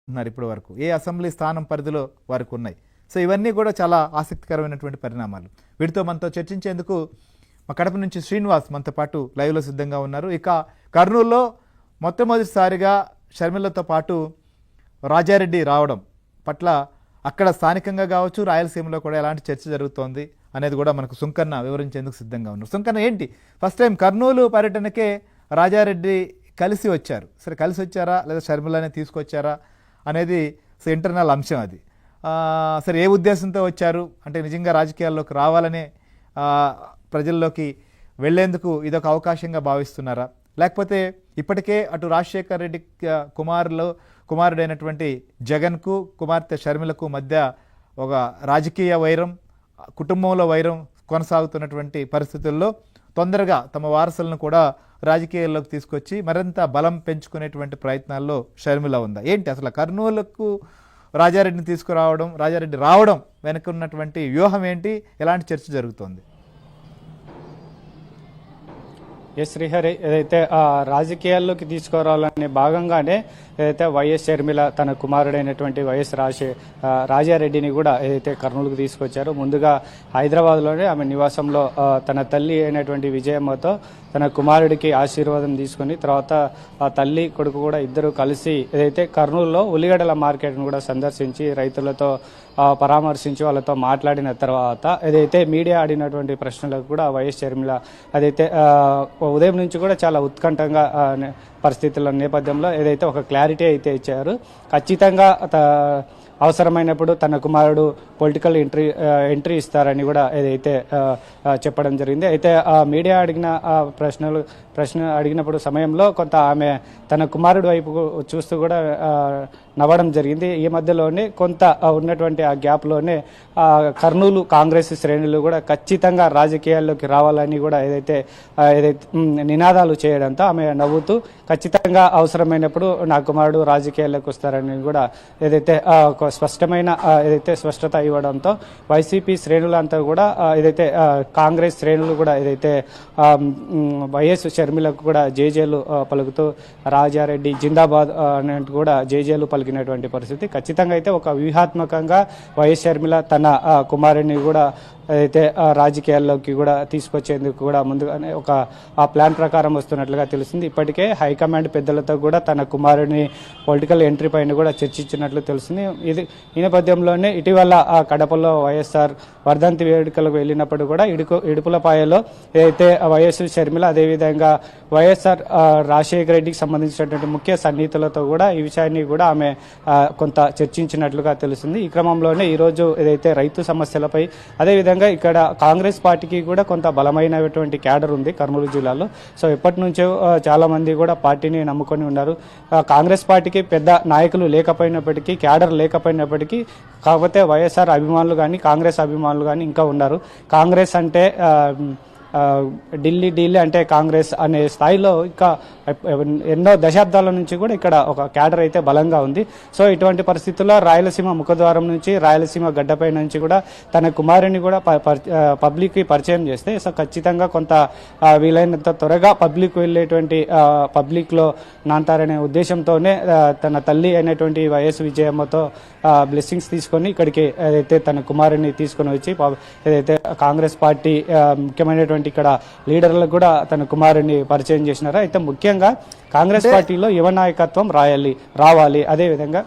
ఉన్నారు ఇప్పటి వరకు, ఏ అసెంబ్లీ స్థానం పరిధిలో వారికి ఉన్నాయి. సో ఇవన్నీ కూడా చాలా ఆసక్తికరమైనటువంటి పరిణామాలు. వీటితో మనతో చర్చించేందుకు మా కడప నుంచి శ్రీనివాస్ మనతో పాటు లైవ్లో సిద్ధంగా ఉన్నారు. ఇక కర్నూలులో మొట్టమొదటిసారిగా షర్మిలతో పాటు రాజారెడ్డి రావడం పట్ల అక్కడ స్థానికంగా కావచ్చు, రాయలసీమలో కూడా ఎలాంటి చర్చ జరుగుతోంది అనేది కూడా మనకు సుంకన్న వివరించేందుకు సిద్ధంగా ఉన్నారు. సుంకన్న, ఏంటి ఫస్ట్ టైం కర్నూలు పర్యటనకే రాజారెడ్డి కలిసి వచ్చారు. సరే, కలిసి వచ్చారా లేదా షర్మిలనే తీసుకొచ్చారా అనేది ఇంటర్నల్ అంశం అది. సరే, ఏ ఉద్దేశంతో వచ్చారు అంటే నిజంగా రాజకీయాల్లోకి రావాలనే ప్రజల్లోకి వెళ్లేందుకు ఇదొక అవకాశంగా భావిస్తున్నారా, లేకపోతే ఇప్పటికే అటు రాజశేఖర్ రెడ్డి కుమారుడైనటువంటి జగన్కు కుమార్తె షర్మిలకు మధ్య ఒక రాజకీయ వైరం, కుటుంబంలో వైరం కొనసాగుతున్నటువంటి పరిస్థితుల్లో తొందరగా తమ వారసులను కూడా రాజకీయాల్లోకి తీసుకొచ్చి మరింత బలం పెంచుకునేటువంటి ప్రయత్నాల్లో షర్మిల ఉందా? ఏంటి అసలు కర్నూలుకు రాజారెడ్డిని తీసుకురావడం, రాజారెడ్డి రావడం వెనక ఉన్నటువంటి వ్యూహం ఏంటి, ఎలాంటి చర్చ జరుగుతోంది? ఎస్ శ్రీహరి, ఏదైతే రాజకీయాల్లోకి తీసుకురావాలనే భాగంగానే ఏదైతే వైఎస్ షర్మిల తన కుమారుడైనటువంటి వైఎస్ రాజారెడ్డిని కూడా ఏదైతే కర్నూలుకు తీసుకొచ్చారో, ముందుగా హైదరాబాద్లోనే ఆమె నివాసంలో తన తల్లి అయినటువంటి విజయమ్మతో తన కుమారుడికి ఆశీర్వాదం తీసుకుని తర్వాత ఆ తల్లి కొడుకు కూడా ఇద్దరు కలిసి ఏదైతే కర్నూలులో ఉల్లిగడ్డల మార్కెట్ను కూడా సందర్శించి రైతులతో పరామర్శించి వాళ్ళతో మాట్లాడిన తర్వాత ఏదైతే మీడియా అడిగినటువంటి ప్రశ్నలకు కూడా వైఎస్ షర్మిల అదైతే ఉదయం నుంచి కూడా చాలా ఉత్కంఠంగా పరిస్థితుల నేపథ్యంలో ఏదైతే ఒక క్లారిటీ అయితే ఇచ్చారు. ఖచ్చితంగా అవసరమైనప్పుడు తన కుమారుడు పొలిటికల్ ఎంట్రీ ఇస్తారని కూడా ఏదైతే చెప్పడం జరిగింది. అయితే మీడియా అడిగిన ప్రశ్న అడిగినప్పుడు సమయంలో కొంత ఆమె తన కుమారుడు వైపు చూస్తూ కూడా నవ్వడం జరిగింది. ఈ మధ్యలోనే కొంత ఉన్నటువంటి ఆ గ్యాప్లోనే కర్నూలు కాంగ్రెస్ శ్రేణులు కూడా ఖచ్చితంగా రాజకీయాల్లోకి రావాలని కూడా ఏదైతే నినాదాలు చేయడంతో ఆమె నవ్వుతూ ఖచ్చితంగా అవసరమైనప్పుడు నా కుమారుడు రాజకీయాల్లోకి వస్తారని కూడా ఏదైతే స్పష్టమైన ఏదైతే స్పష్టత ఇవ్వడంతో వైసీపీ శ్రేణులంతా కూడా ఏదైతే కాంగ్రెస్ శ్రేణులు కూడా ఏదైతే వైఎస్ షర్మిలకు కూడా జేజేలు పలుకుతూ రాజారెడ్డి జిందాబాద్ అన్నట్టు కూడా జేజేలు పలికినటువంటి పరిస్థితి. ఖచ్చితంగా అయితే ఒక వ్యూహాత్మకంగా వైఎస్ షర్మిల తన కుమారుడిని కూడా అయితే రాజకీయాల్లోకి కూడా తీసుకొచ్చేందుకు కూడా ముందుగానే ఒక ఆ ప్లాన్ ప్రకారం వస్తున్నట్లుగా తెలుస్తుంది. ఇప్పటికే హైకమాండ్ పెద్దలతో కూడా తన కుమారుడిని పొలిటికల్ ఎంట్రీ పైన కూడా చర్చించినట్లు తెలుస్తుంది. ఈ నేపథ్యంలోనే ఇటీవల కడపలో వైఎస్ఆర్ వర్ధంతి వేడుకలకు వెళ్ళినప్పుడు కూడా ఇడుపులపాయలో ఏదైతే వైఎస్ షర్మిల అదేవిధంగా వైఎస్ఆర్ రాజశేఖర రెడ్డికి సంబంధించినటువంటి ముఖ్య సన్నిహితులతో కూడా ఈ విషయాన్ని కూడా ఆమె కొంత చర్చించినట్లుగా తెలుస్తుంది. ఈ క్రమంలోనే ఈరోజు ఏదైతే రైతు సమస్యలపై అదేవిధంగా ఇక్కడ కాంగ్రెస్ పార్టీకి కూడా కొంత బలమైనటువంటి క్యాడర్ ఉంది కర్నూలు జిల్లాలో. సో ఎప్పటి నుంచో చాలా మంది కూడా పార్టీని నమ్ముకొని ఉన్నారు. కాంగ్రెస్ పార్టీకి పెద్ద నాయకులు లేకపోయినప్పటికీ, క్యాడర్ లేకపోయినప్పటికీ, కాకపోతే వైఎస్ఆర్ అభిమానులు కానీ కాంగ్రెస్ అభిమానులు కానీ ఇంకా ఉన్నారు. కాంగ్రెస్ అంటే ఢిల్లీ అంటే కాంగ్రెస్ అనే స్థాయిలో ఇంకా ఎన్నో దశాబ్దాల నుంచి కూడా ఇక్కడ ఒక క్యాడర్ అయితే బలంగా ఉంది. సో ఇటువంటి పరిస్థితుల్లో రాయలసీమ ముఖద్వారం నుంచి, రాయలసీమ గడ్డపై నుంచి కూడా తన కుమారుని కూడా పబ్లిక్కి పరిచయం చేస్తే సో ఖచ్చితంగా కొంత వీలైనంత త్వరగా పబ్లిక్ వెళ్ళేటువంటి పబ్లిక్లో నాంతారనే ఉద్దేశంతోనే తన తల్లి అయినటువంటి వైఎస్ విజయమ్మతో బ్లెస్సింగ్స్ తీసుకొని ఇక్కడికి ఏదైతే తన కుమారుని తీసుకొని వచ్చి ఏదైతే కాంగ్రెస్ పార్టీ ముఖ్యమైనటువంటి ఇక్కడ లీడర్లకు కూడా తన కుమారుని పరిచయం చేసినారు. అయితే ముఖ్యంగా కాంగ్రెస్ పార్టీలో యువ నాయకత్వం రావాలి. అదేవిధంగా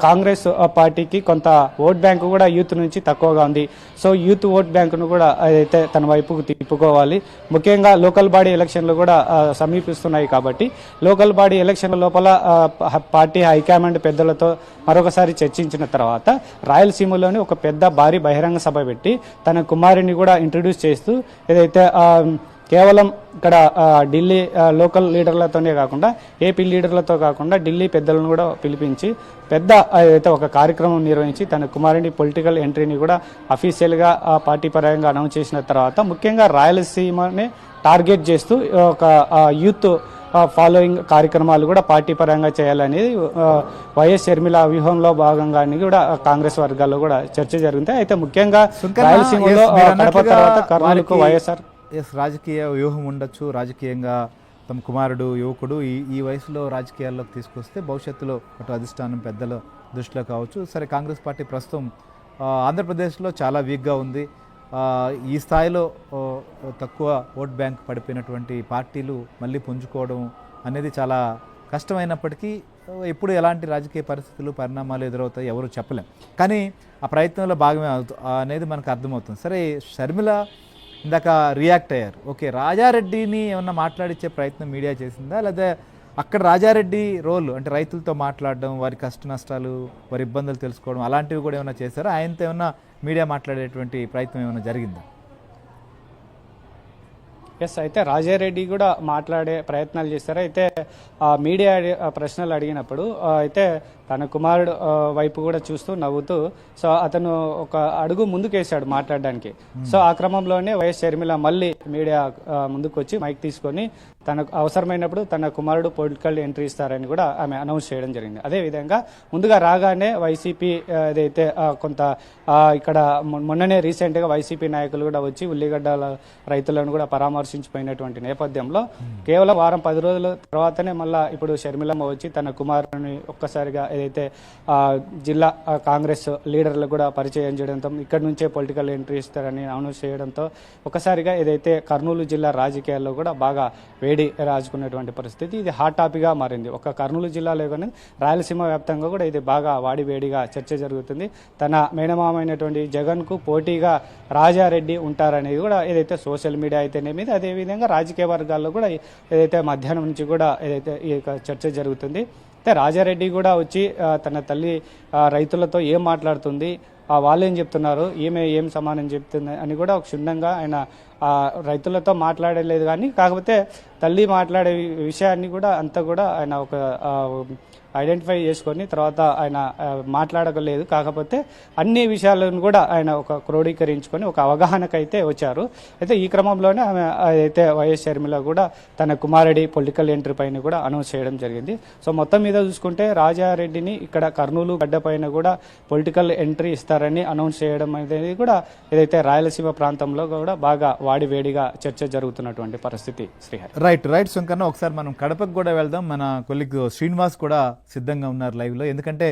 కాంగ్రెస్ పార్టీకి కొంత ఓట్ బ్యాంకు కూడా యూత్ నుంచి తక్కువగా ఉంది. సో యూత్ ఓట్ బ్యాంకును కూడా అయితే తన వైపుకు తిప్పుకోవాలి. ముఖ్యంగా లోకల్ బాడీ ఎలక్షన్లు కూడా సమీపిస్తున్నాయి కాబట్టి లోకల్ బాడీ ఎలక్షన్ల లోపల పార్టీ హైకమాండ్ పెద్దలతో మరొకసారి చర్చించిన తర్వాత రాయలసీమలోని ఒక పెద్ద భారీ బహిరంగ సభ పెట్టి తన కుమారుని కూడా ఇంట్రడ్యూస్ చేస్తూ ఏదైతే కేవలం ఇక్కడ ఢిల్లీ లోకల్ లీడర్లతోనే కాకుండా, ఏపీ లీడర్లతో కాకుండా ఢిల్లీ పెద్దలను కూడా పిలిపించి పెద్ద అయితే ఒక కార్యక్రమం నిర్వహించి తన కుమారుని పొలిటికల్ ఎంట్రీని కూడా అఫీషియల్గా పార్టీ పరంగా అనౌన్స్ చేసిన తర్వాత ముఖ్యంగా రాయలసీమని టార్గెట్ చేస్తూ ఒక యూత్ ఫాలోయింగ్ కార్యక్రమాలు కూడా పార్టీ పరంగా చేయాలనేది వైఎస్ షర్మిల వ్యూహంలో భాగంగా కూడా కాంగ్రెస్ వర్గాల్లో కూడా చర్చ జరిగింది. అయితే ముఖ్యంగా రాయలసీమలో కడప తర్వాత కర్నూలుకు వైఎస్ఆర్ రాజకీయ వ్యూహం ఉండొచ్చు, రాజకీయంగా తమ కుమారుడు యువకుడు ఈ వయసులో రాజకీయాల్లోకి తీసుకొస్తే భవిష్యత్తులో అటు అధిష్టానం పెద్దల దృష్టిలో కావచ్చు. సరే, కాంగ్రెస్ పార్టీ ప్రస్తుతం ఆంధ్రప్రదేశ్లో చాలా వీక్గా ఉంది. ఈ స్థాయిలో తక్కువ ఓట్ బ్యాంక్ పడిపోయినటువంటి పార్టీలు మళ్ళీ పుంజుకోవడం అనేది చాలా కష్టమైనప్పటికీ ఎప్పుడు ఎలాంటి రాజకీయ పరిస్థితులు పరిణామాలు ఎదురవుతాయి ఎవరు చెప్పలేం. కానీ ఆ ప్రయత్నంలో భాగమే అనేది మనకు అర్థమవుతుంది. సరే, షర్మిల ఇందాక రియాక్ట్ అయ్యారు. ఓకే, రాజారెడ్డిని ఏమన్నా మాట్లాడించే ప్రయత్నం మీడియా చేసిందా, లేదా అక్కడ రాజారెడ్డి రోల్ అంటే రైతులతో మాట్లాడడం, వారి కష్ట నష్టాలు, వారి ఇబ్బందులు తెలుసుకోవడం అలాంటివి కూడా ఏమైనా చేశారా? ఆయనతో ఏమన్నా మీడియా మాట్లాడేటువంటి ప్రయత్నం ఏమైనా జరిగిందా? ఎస్, అయితే రాజారెడ్డి కూడా మాట్లాడే ప్రయత్నాలు చేస్తారు. అయితే మీడియా ప్రశ్నలు అడిగినప్పుడు అయితే తన కుమారుడు వైపు కూడా చూస్తూ నవ్వుతూ సో అతను ఒక అడుగు ముందుకేసాడు మాట్లాడడానికి. సో ఆ క్రమంలోనే వైఎస్ షర్మిల మళ్ళీ మీడియా ముందుకు వచ్చి మైక్ తీసుకొని తనకు అవసరమైనప్పుడు తన కుమారుడు పొలిటికల్ ఎంట్రీ ఇస్తారని కూడా ఆమె అనౌన్స్ చేయడం జరిగింది. అదేవిధంగా ముందుగా రాగానే వైసీపీ ఏదైతే కొంత ఇక్కడ మొన్ననే రీసెంట్గా వైసీపీ నాయకులు కూడా వచ్చి ఉల్లిగడ్డల రైతులను కూడా పరామర్శించిపోయినటువంటి నేపథ్యంలో కేవలం వారం 10 రోజుల తర్వాతనే మళ్ళీ ఇప్పుడు షర్మిలమ్మ వచ్చి తన కుమారుని ఒక్కసారిగా ఏదైతే జిల్లా కాంగ్రెస్ లీడర్లకు కూడా పరిచయం చేయడంతో ఇక్కడ నుంచే పొలిటికల్ ఎంట్రీ ఇస్తారని అనౌన్స్ చేయడంతో ఒకసారిగా ఏదైతే కర్నూలు జిల్లా రాజకీయాల్లో కూడా బాగా వేడి రాజుకున్నటువంటి పరిస్థితి. ఇది హాట్ టాపిక్గా మారింది. ఒక కర్నూలు జిల్లాలో కానీ రాయలసీమ వ్యాప్తంగా కూడా ఇది బాగా వాడి వేడిగా చర్చ జరుగుతుంది. తన మేనమామైనటువంటి జగన్కు పోటీగా రాజారెడ్డి ఉంటారనేది కూడా ఏదైతే సోషల్ మీడియా అయితేనేమి, అదేవిధంగా రాజకీయ వర్గాల్లో కూడా ఏదైతే మధ్యాహ్నం నుంచి కూడా ఏదైతే ఈ చర్చ జరుగుతుంది. అయితే రాజారెడ్డి కూడా వచ్చి తన తల్లి రైతులతో ఏం మాట్లాడుతుంది, వాళ్ళు ఏం చెప్తున్నారు, ఈమె ఏం సమానం చెప్తుంది అని కూడా క్షుణ్ణంగా ఆయన రైతులతో మాట్లాడలేదు. కానీ కాకపోతే తల్లి మాట్లాడే విషయాన్ని కూడా అంతా కూడా ఆయన ఒక ఐడెంటిఫై చేసుకొని తర్వాత ఆయన మాట్లాడలేదు. కాకపోతే అన్ని విషయాలను కూడా ఆయన ఒక క్రోడీకరించుకొని ఒక అవగాహనకైతే వచ్చారు. అయితే ఈ క్రమంలోనే ఆమె అయితే వైఎస్ షర్మిల కూడా తన కుమారుడి పొలిటికల్ ఎంట్రీ పైన కూడా అనౌన్స్ చేయడం జరిగింది. సో మొత్తం మీద చూసుకుంటే రాజారెడ్డిని ఇక్కడ కర్నూలు గడ్డ పైన కూడా పొలిటికల్ ఎంట్రీ ఇస్తారని అనౌన్స్ చేయడం అనేది కూడా ఏదైతే రాయలసీమ ప్రాంతంలో కూడా బాగా వాడి వేడిగా చర్చ జరుగుతున్నటువంటి పరిస్థితి. శ్రీహరి రైట్ సుంకన్న, ఒకసారి మనం కడపకు కూడా వెళ్దాం. మన కొలీగ్ శ్రీనివాస్ కూడా సిద్ధంగా ఉన్నారు లైవ్లో. ఎందుకంటే